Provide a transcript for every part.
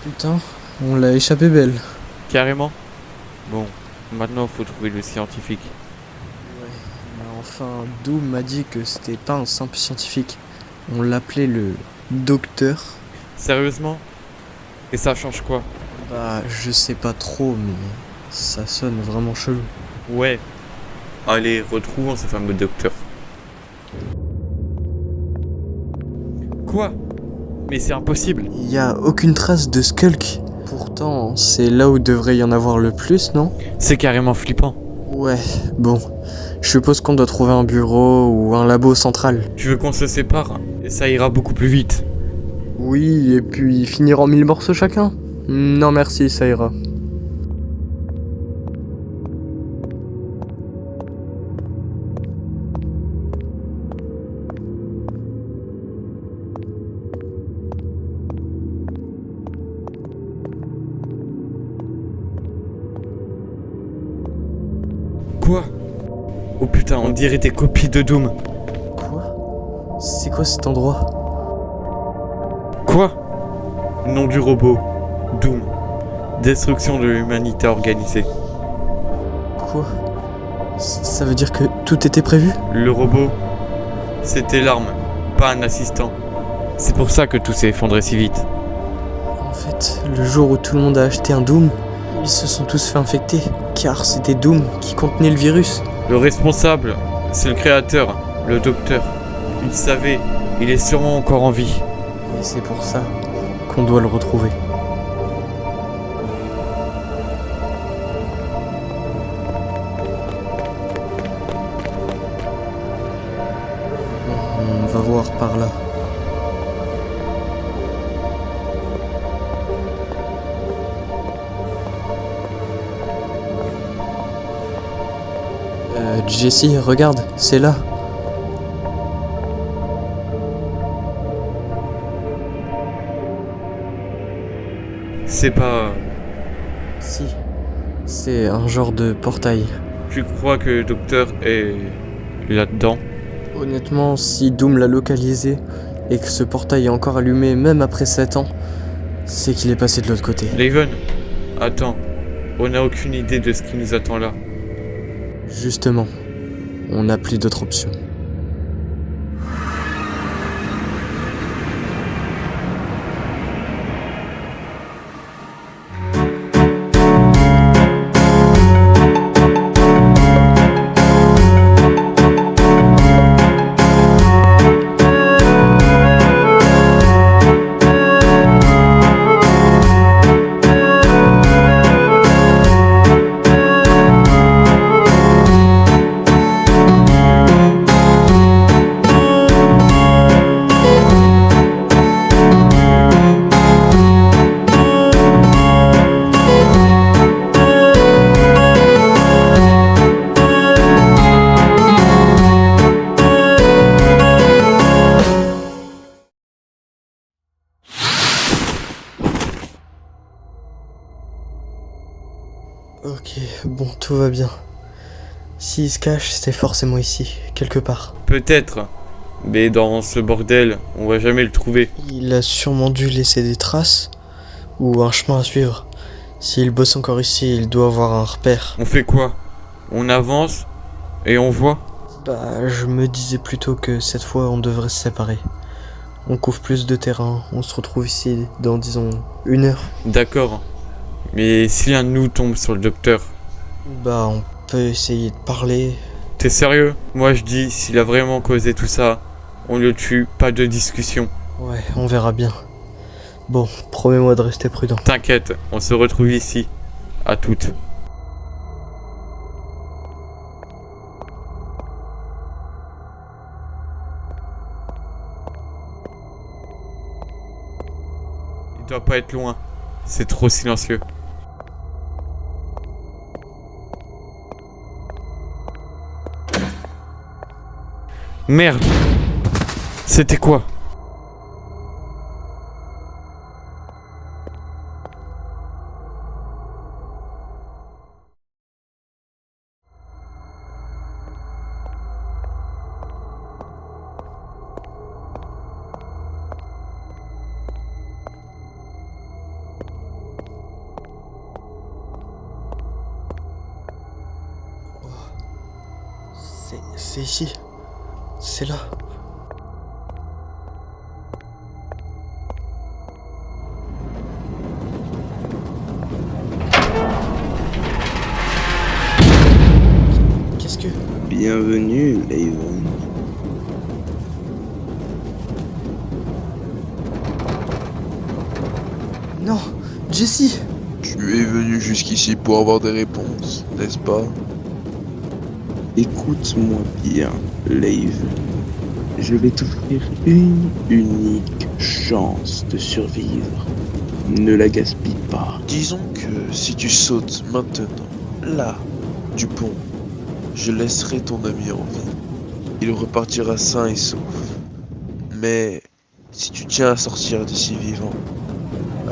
Putain, on l'a échappé belle. Carrément. Bon, maintenant faut trouver le scientifique. Ouais, mais enfin, Doom m'a dit que c'était pas un simple scientifique. On l'appelait le docteur. Sérieusement? Et ça change quoi? Bah, je sais pas trop, mais ça sonne vraiment chelou. Ouais. Allez, retrouvons ce fameux docteur. Quoi? Mais c'est impossible. Y a aucune trace de Skulk. Pourtant, c'est là où devrait y en avoir le plus, non? C'est carrément flippant. Ouais, bon. Je suppose qu'on doit trouver un bureau ou un labo central. Tu veux qu'on se sépare? Et ça ira beaucoup plus vite. Oui, et puis finir en 1000 morceaux chacun? Non merci, ça ira. Quoi? Oh putain, on dirait des copies de Doom. Quoi? C'est quoi cet endroit? Quoi? Nom du robot. Doom. Destruction de l'humanité organisée. Quoi? Ça veut dire que tout était prévu? Le robot, c'était l'arme, pas un assistant. C'est pour ça que tout s'est effondré si vite. En fait, le jour où tout le monde a acheté un Doom, ils se sont tous fait infecter, car c'était Doom qui contenait le virus. Le responsable, c'est le créateur, le docteur. Il savait, il est sûrement encore en vie. Et c'est pour ça qu'on doit le retrouver. On va voir par là. Jessie, regarde, c'est là. C'est pas... Si, c'est un genre de portail. Tu crois que le docteur est là-dedans? Honnêtement, si Doom l'a localisé et que ce portail est encore allumé même après 7 ans, c'est qu'il est passé de l'autre côté. Raven, attends, on n'a aucune idée de ce qui nous attend là. Justement, on n'a plus d'autre option. Ok, bon, tout va bien. S'il se cache, c'est forcément ici, quelque part. Peut-être, mais dans ce bordel, on va jamais le trouver. Il a sûrement dû laisser des traces, ou un chemin à suivre. S'il bosse encore ici, il doit avoir un repère. On fait quoi? On avance et on voit? Bah, je me disais plutôt que cette fois, on devrait se séparer. On couvre plus de terrain, on se retrouve ici dans, disons, 1 heure. D'accord. Mais si l'un de nous tombe sur le docteur, Bah, on peut essayer de parler. t'es sérieux? Moi je dis, s'il a vraiment causé tout ça, on le tue, pas de discussion. Ouais, on verra bien. Bon, promets-moi de rester prudent. T'inquiète, on se retrouve ici. À toutes. Il doit pas être loin. C'est trop silencieux. Merde! C'était quoi? C'est ici. C'est là. Qu'est-ce que... Bienvenue, Laven. Non, Jessie! Tu es venu jusqu'ici pour avoir des réponses, n'est-ce pas? Écoute-moi bien, Laven. Je vais t'offrir une unique chance de survivre. Ne la gaspille pas. Disons que si tu sautes maintenant, là, du pont, je laisserai ton ami en vie. Il repartira sain et sauf. Mais si tu tiens à sortir d'ici vivant,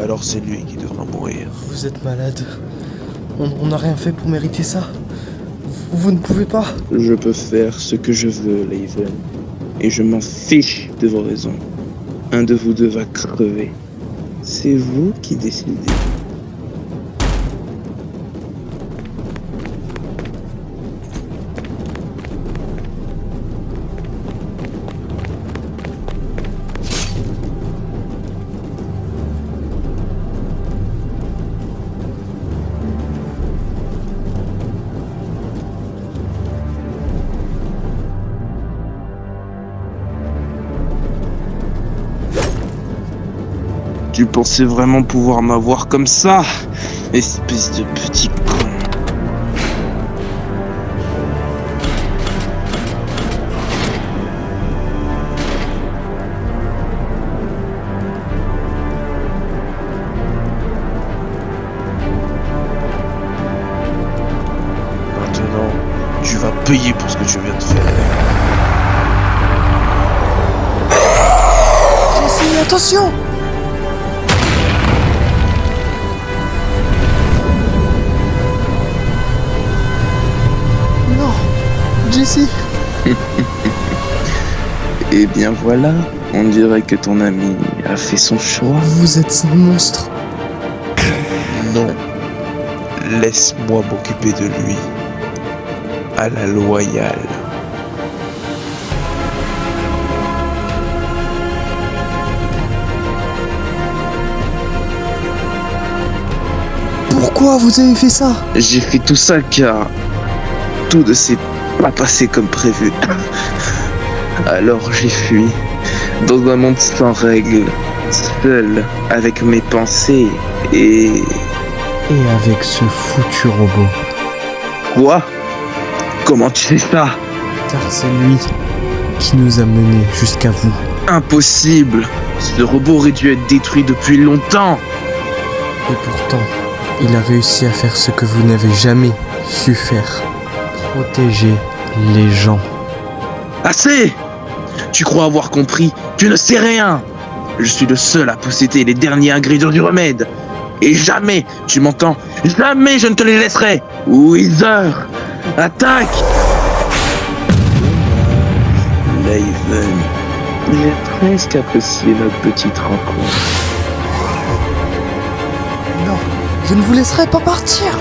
alors c'est lui qui devra mourir. Vous êtes malade. On n'a rien fait pour mériter ça. Vous ne pouvez pas. Je peux faire ce que je veux, Laven. Et je m'en fiche de vos raisons. Un de vous deux va crever. C'est vous qui décidez. Tu pensais vraiment pouvoir m'avoir comme ça, espèce de petit con. Maintenant, tu vas payer pour ce que tu viens de faire. Jessie, attention! Non, Jessie. Et bien voilà, on dirait que ton ami a fait son choix. Vous êtes un monstre. Non. Laisse-moi m'occuper de lui. À la loyale. Pourquoi vous avez fait ça? J'ai fait tout ça car tout ne s'est pas passé comme prévu. Alors j'ai fui dans un monde sans règles, seul avec mes pensées et... Et avec ce foutu robot. Quoi? Comment tu fais ça? Car c'est lui qui nous a menés jusqu'à vous. Impossible! Ce robot aurait dû être détruit depuis longtemps! Et pourtant, il a réussi à faire ce que vous n'avez jamais su faire. Protéger les gens. Assez! Tu crois avoir compris? Tu ne sais rien! Je suis le seul à posséder les derniers ingrédients du remède. Et jamais, tu m'entends? Jamais je ne te les laisserai! Wither! Attaque! Laven, j'ai presque apprécié notre petite rencontre. Non, je ne vous laisserai pas partir.